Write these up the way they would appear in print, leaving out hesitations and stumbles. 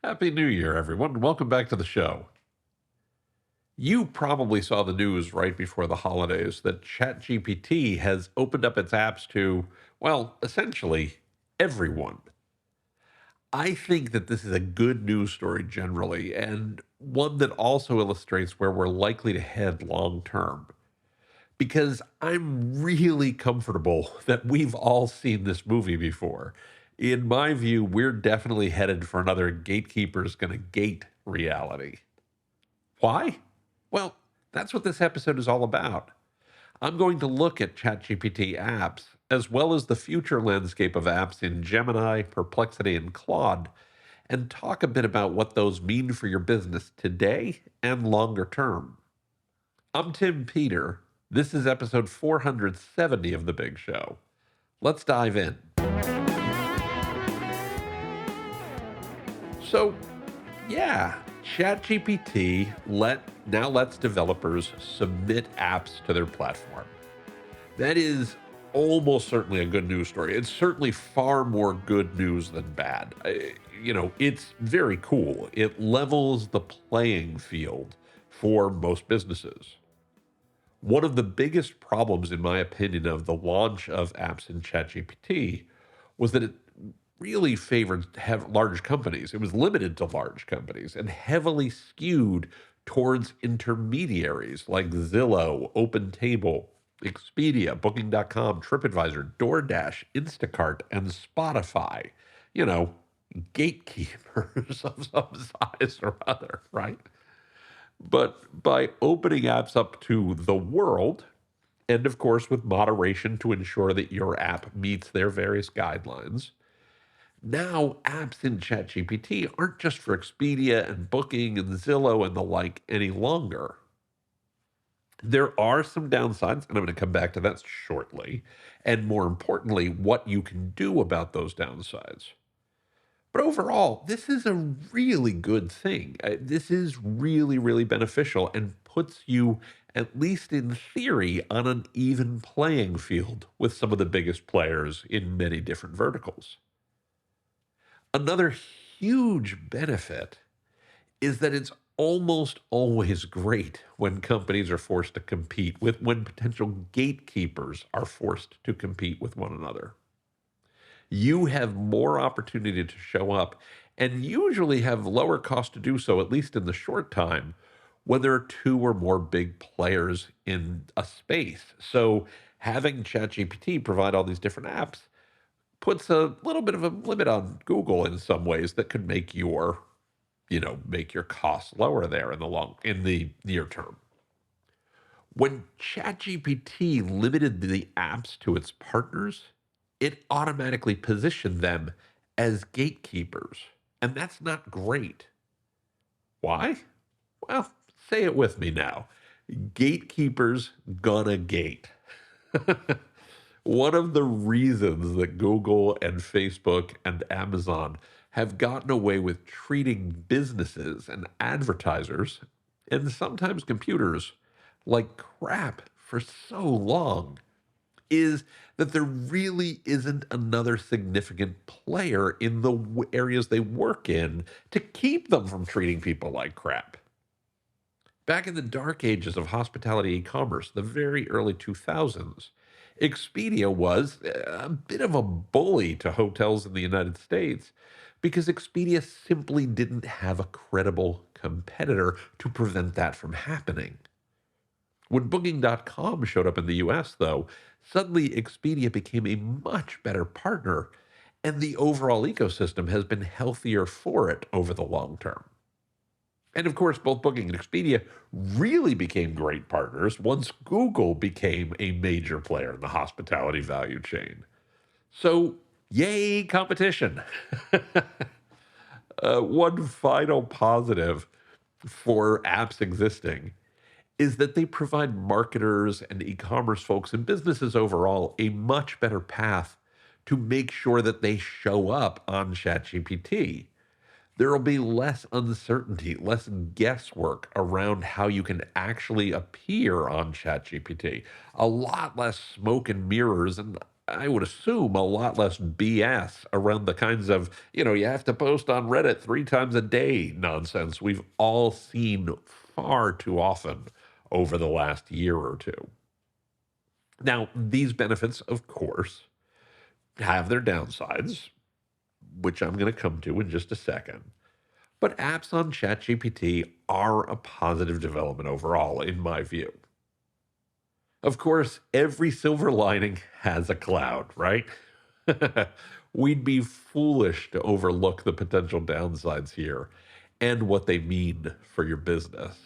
Happy New Year, everyone. Welcome back to the show. You probably saw the news right before the holidays that ChatGPT has opened up its apps to, well, essentially everyone. I think that this is a good news story generally, and one that also illustrates where we're likely to head long term. Because I'm really comfortable that we've all seen this movie before. In my view, we're definitely headed for another gatekeeper's gonna gate reality. Why? Well, that's what this episode is all about. I'm going to look at ChatGPT apps, as well as the future landscape of apps in Gemini, Perplexity, and Claude, and talk a bit about what those mean for your business today and longer term. I'm Tim Peter. This is episode 470 of The Big Show. Let's dive in. So, yeah, ChatGPT now lets developers submit apps to their platform. That is almost certainly a good news story. It's certainly far more good news than bad. It's very cool. It levels the playing field for most businesses. One of the biggest problems, in my opinion, of the launch of apps in ChatGPT was that it really favored large companies. It was limited to large companies and heavily skewed towards intermediaries like Zillow, OpenTable, Expedia, Booking.com, TripAdvisor, DoorDash, Instacart, and Spotify. You know, gatekeepers of some size or other, right? But by opening apps up to the world, and of course with moderation to ensure that your app meets their various guidelines, now apps in ChatGPT aren't just for Expedia and Booking and Zillow and the like any longer. There are some downsides, and I'm going to come back to that shortly, and more importantly, what you can do about those downsides. But overall, this is a really good thing. This is really, really beneficial and puts you, at least in theory, on an even playing field with some of the biggest players in many different verticals. Another huge benefit is that it's almost always great when companies are forced to compete with, when potential gatekeepers are forced to compete with one another. You have more opportunity to show up and usually have lower cost to do so, at least in the short time, when there are two or more big players in a space. So having ChatGPT provide all these different apps puts a little bit of a limit on Google in some ways that could make your costs lower there in the near term. When ChatGPT limited the apps to its partners, it automatically positioned them as gatekeepers. And that's not great. Why? Well, say it with me now. Gatekeepers gonna gate. One of the reasons that Google and Facebook and Amazon have gotten away with treating businesses and advertisers, and sometimes computers, like crap for so long is that there really isn't another significant player in the areas they work in to keep them from treating people like crap. Back in the dark ages of hospitality e-commerce, the very early 2000s, Expedia was a bit of a bully to hotels in the United States because Expedia simply didn't have a credible competitor to prevent that from happening. When Booking.com showed up in the US, though, suddenly Expedia became a much better partner, and the overall ecosystem has been healthier for it over the long term. And of course, both Booking and Expedia really became great partners once Google became a major player in the hospitality value chain. So, yay, competition. One final positive for apps existing is that they provide marketers and e commerce folks and businesses overall a much better path to make sure that they show up on ChatGPT. There will be less uncertainty, less guesswork around how you can actually appear on ChatGPT, a lot less smoke and mirrors, and I would assume, a lot less BS around the kinds of, you have to post on Reddit 3 times a day nonsense we've all seen far too often over the last year or two. Now, these benefits, of course, have their downsides, which I'm going to come to in just a second. But apps on ChatGPT are a positive development overall, in my view. Of course, every silver lining has a cloud, right? We'd be foolish to overlook the potential downsides here and what they mean for your business.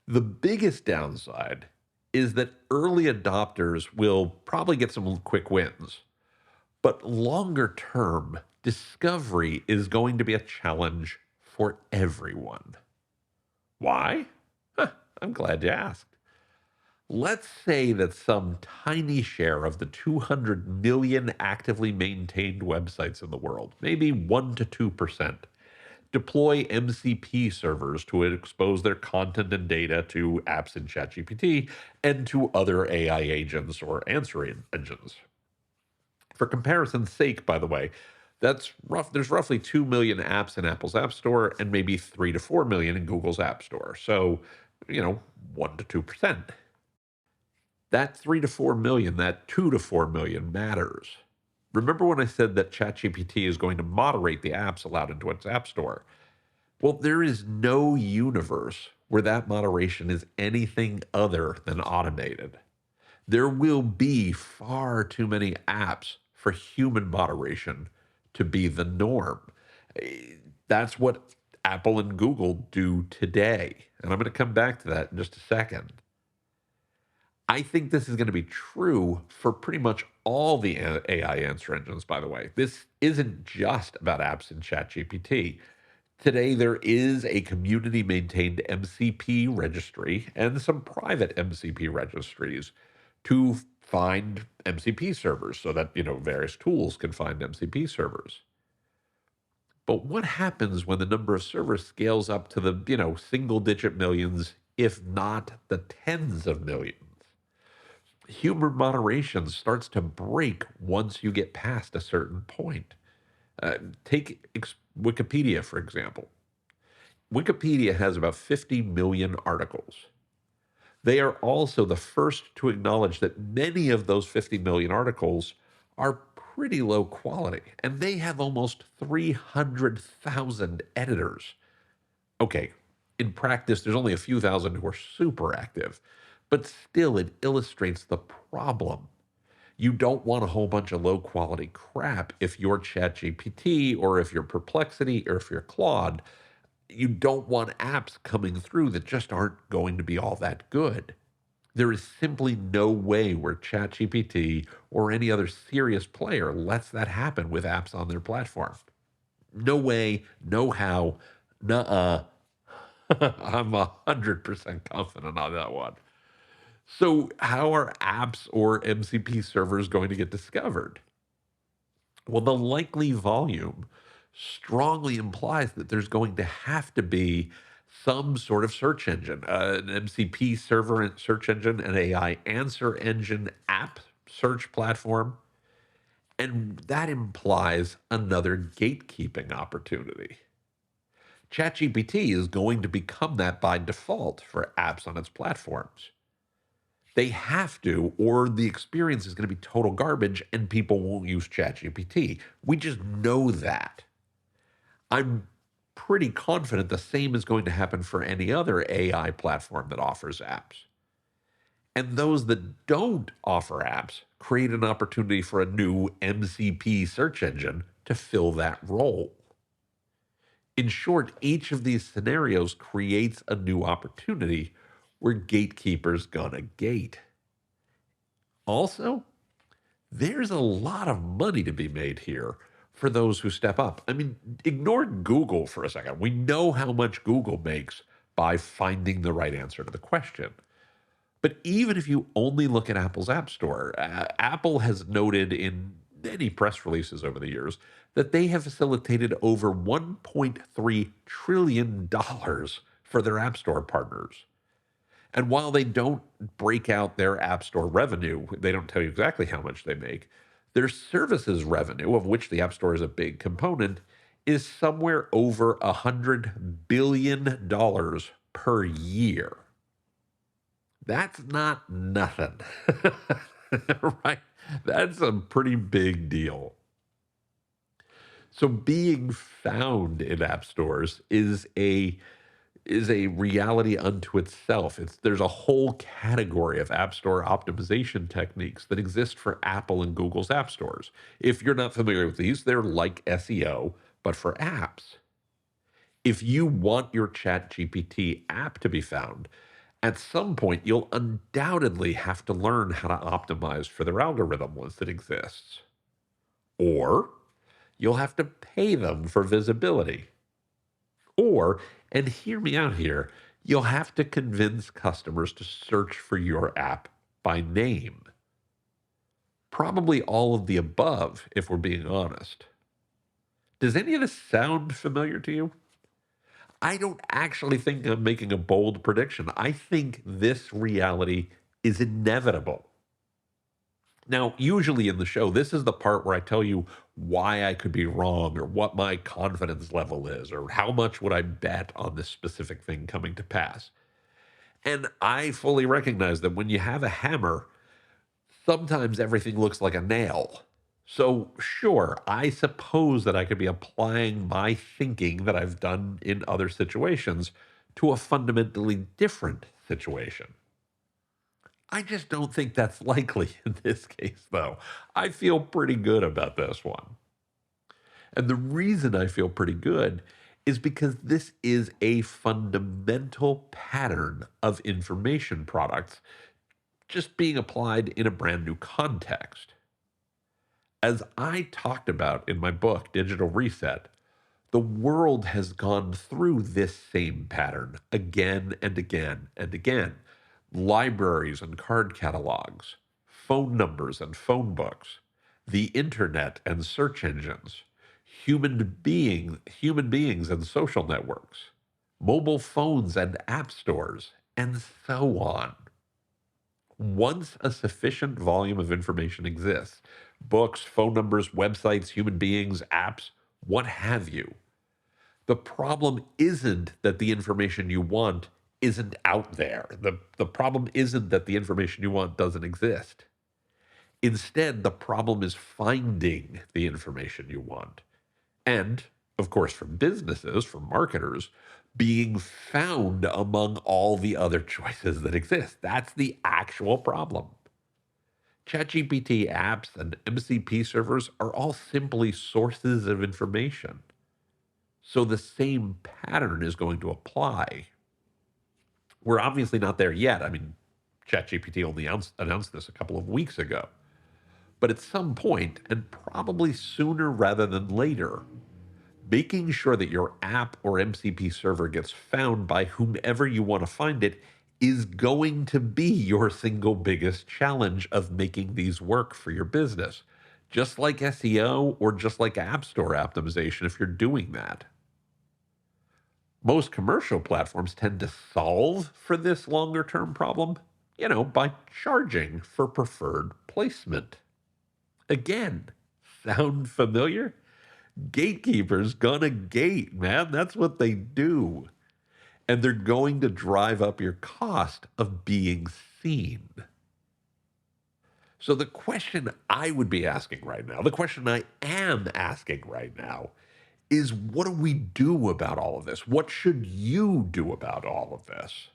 The biggest downside is that early adopters will probably get some quick wins, but longer term, discovery is going to be a challenge for everyone. Why? I'm glad you asked. Let's say that some tiny share of the 200 million actively maintained websites in the world, maybe 1 to 2%, deploy MCP servers to expose their content and data to apps in ChatGPT and to other AI agents or answering engines. For comparison's sake, by the way, there's roughly 2 million apps in Apple's App Store and maybe 3 to 4 million in Google's App Store. So, 1 to 2%. That 3 to 4 million, that 2 to 4 million matters. Remember when I said that ChatGPT is going to moderate the apps allowed into its App Store? Well, there is no universe where that moderation is anything other than automated. There will be far too many apps for human moderation to be the norm. That's what Apple and Google do today. And I'm going to come back to that in just a second. I think this is going to be true for pretty much all the AI answer engines, by the way. This isn't just about apps in ChatGPT. Today, there is a community maintained MCP registry and some private MCP registries to find MCP servers so that, various tools can find MCP servers. But what happens when the number of servers scales up to the, single digit millions, if not the tens of millions? Human moderation starts to break once you get past a certain point. Take Wikipedia, for example. Wikipedia has about 50 million articles. They are also the first to acknowledge that many of those 50 million articles are pretty low quality, and they have almost 300,000 editors. Okay, in practice, there's only a few thousand who are super active, but still, it illustrates the problem. You don't want a whole bunch of low quality crap if you're ChatGPT or if you're Perplexity or if you're Claude. You don't want apps coming through that just aren't going to be all that good. There is simply no way where ChatGPT or any other serious player lets that happen with apps on their platform. No way, no how, nuh-uh. I'm 100% confident on that one. So, how are apps or MCP servers going to get discovered? Well, the likely volume strongly implies that there's going to have to be some sort of search engine, an MCP server and search engine, an AI answer engine app search platform. And that implies another gatekeeping opportunity. ChatGPT is going to become that by default for apps on its platforms. They have to, or the experience is going to be total garbage and people won't use ChatGPT. We just know that. I'm pretty confident the same is going to happen for any other AI platform that offers apps. And those that don't offer apps create an opportunity for a new MCP search engine to fill that role. In short, each of these scenarios creates a new opportunity where gatekeepers gonna gate. Also, there's a lot of money to be made here for those who step up. I mean, ignore Google for a second. We know how much Google makes by finding the right answer to the question. But even if you only look at Apple's App Store, Apple has noted in many press releases over the years that they have facilitated over $1.3 trillion for their App Store partners. And while they don't break out their App Store revenue, they don't tell you exactly how much they make, their services revenue, of which the App Store is a big component, is somewhere over $100 billion per year. That's not nothing, right? That's a pretty big deal. So being found in app stores is a reality unto itself. There's a whole category of app store optimization techniques that exist for Apple and Google's app stores. If you're not familiar with these, they're like SEO, but for apps. If you want your ChatGPT app to be found, at some point you'll undoubtedly have to learn how to optimize for their algorithm once it exists. Or you'll have to pay them for visibility. Or, and hear me out here, you'll have to convince customers to search for your app by name. Probably all of the above, if we're being honest. Does any of this sound familiar to you? I don't actually think I'm making a bold prediction. I think this reality is inevitable. Now, usually in the show, this is the part where I tell you why I could be wrong or what my confidence level is or how much would I bet on this specific thing coming to pass. And I fully recognize that when you have a hammer, sometimes everything looks like a nail. So, sure, I suppose that I could be applying my thinking that I've done in other situations to a fundamentally different situation. I just don't think that's likely in this case, though. I feel pretty good about this one. And the reason I feel pretty good is because this is a fundamental pattern of information products just being applied in a brand new context. As I talked about in my book, Digital Reset, the world has gone through this same pattern again and again and again. Libraries and card catalogs, phone numbers and phone books, the internet and search engines, human beings and social networks, mobile phones and app stores, and so on. Once a sufficient volume of information exists, books, phone numbers, websites, human beings, apps, what have you, the problem isn't that the information you want isn't out there. The problem isn't that the information you want doesn't exist. Instead, the problem is finding the information you want. And, of course, for businesses, for marketers, being found among all the other choices that exist. That's the actual problem. ChatGPT apps and MCP servers are all simply sources of information. So the same pattern is going to apply. We're obviously not there yet. I mean, ChatGPT only announced this a couple of weeks ago. But at some point, and probably sooner rather than later, making sure that your app or MCP server gets found by whomever you want to find it is going to be your single biggest challenge of making these work for your business. Just like SEO or just like App Store optimization, if you're doing that. Most commercial platforms tend to solve for this longer term problem, by charging for preferred placement. Again, sound familiar? Gatekeepers gonna gate, man. That's what they do. And they're going to drive up your cost of being seen. So the question I would be asking right now, the question I am asking right now, is what do we do about all of this? What should you do about all of this?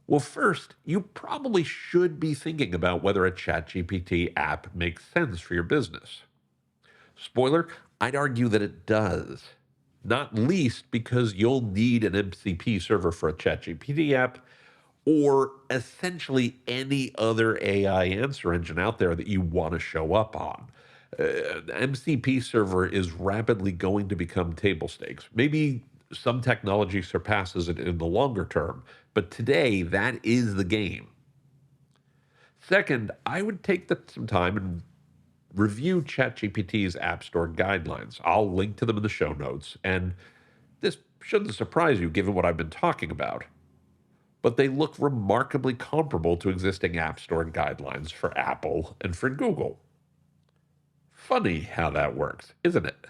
Well, first, you probably should be thinking about whether a ChatGPT app makes sense for your business. Spoiler, I'd argue that it does. Not least because you'll need an MCP server for a ChatGPT app or essentially any other AI answer engine out there that you want to show up on. The MCP server is rapidly going to become table stakes. Maybe some technology surpasses it in the longer term, but today that is the game. Second, I would take some time and review ChatGPT's App Store guidelines. I'll link to them in the show notes, and this shouldn't surprise you given what I've been talking about. but they look remarkably comparable to existing App Store guidelines for Apple and for Google. Funny how that works, isn't it?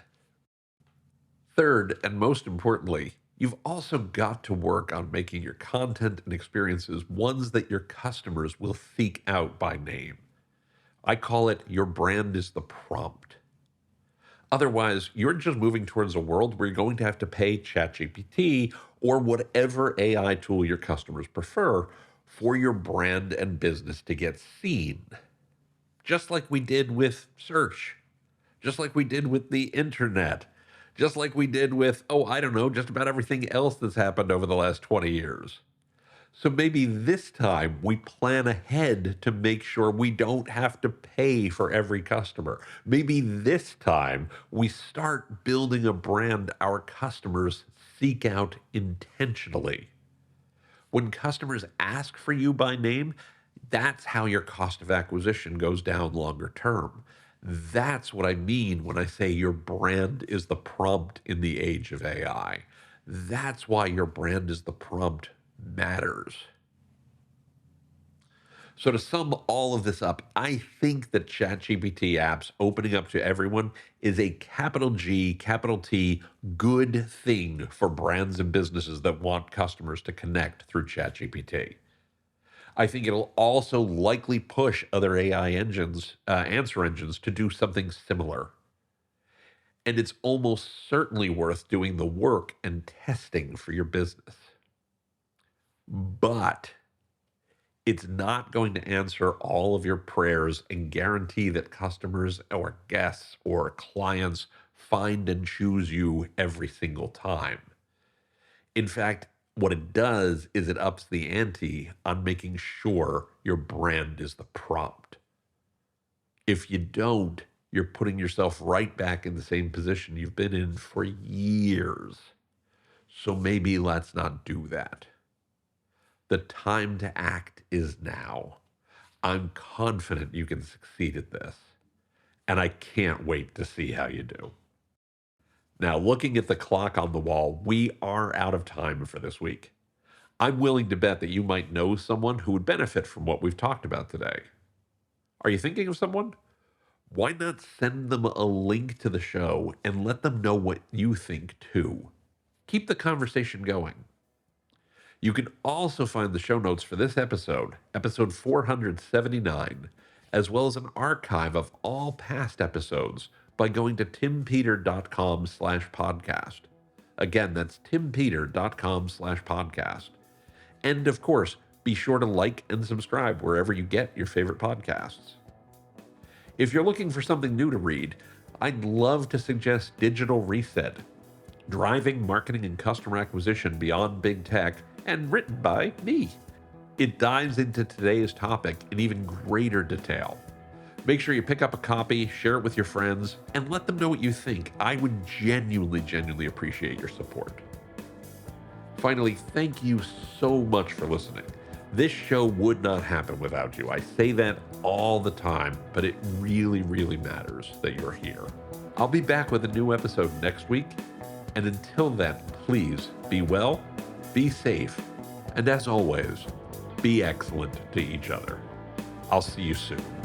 Third, and most importantly, you've also got to work on making your content and experiences ones that your customers will seek out by name. I call it your brand is the prompt. Otherwise, you're just moving towards a world where you're going to have to pay ChatGPT or whatever AI tool your customers prefer for your brand and business to get seen. Just like we did with search, just like we did with the internet, just like we did with, I don't know, just about everything else that's happened over the last 20 years. So maybe this time we plan ahead to make sure we don't have to pay for every customer. Maybe this time we start building a brand our customers seek out intentionally. When customers ask for you by name, that's how your cost of acquisition goes down longer term. That's what I mean when I say your brand is the prompt in the age of AI. That's why your brand is the prompt matters. So to sum all of this up, I think that ChatGPT apps opening up to everyone is a capital G, capital T, good thing for brands and businesses that want customers to connect through ChatGPT. I think it'll also likely push other AI engines, answer engines, to do something similar. And it's almost certainly worth doing the work and testing for your business. But it's not going to answer all of your prayers and guarantee that customers or guests or clients find and choose you every single time. In fact, what it does is it ups the ante on making sure your brand is the prompt. If you don't, you're putting yourself right back in the same position you've been in for years. So maybe let's not do that. The time to act is now. I'm confident you can succeed at this, and I can't wait to see how you do. Now, looking at the clock on the wall, we are out of time for this week. I'm willing to bet that you might know someone who would benefit from what we've talked about today. Are you thinking of someone? Why not send them a link to the show and let them know what you think too? Keep the conversation going. You can also find the show notes for this episode, episode 479, as well as an archive of all past episodes by going to timpeter.com/podcast. Again, that's timpeter.com/podcast. And of course, be sure to like and subscribe wherever you get your favorite podcasts. If you're looking for something new to read, I'd love to suggest Digital Reset, Driving Marketing and Customer Acquisition Beyond Big Tech, and written by me. It dives into today's topic in even greater detail. Make sure you pick up a copy, share it with your friends, and let them know what you think. I would genuinely appreciate your support. Finally, thank you so much for listening. This show would not happen without you. I say that all the time, but it really matters that you're here. I'll be back with a new episode next week, and until then, please be well, be safe, and as always, be excellent to each other. I'll see you soon.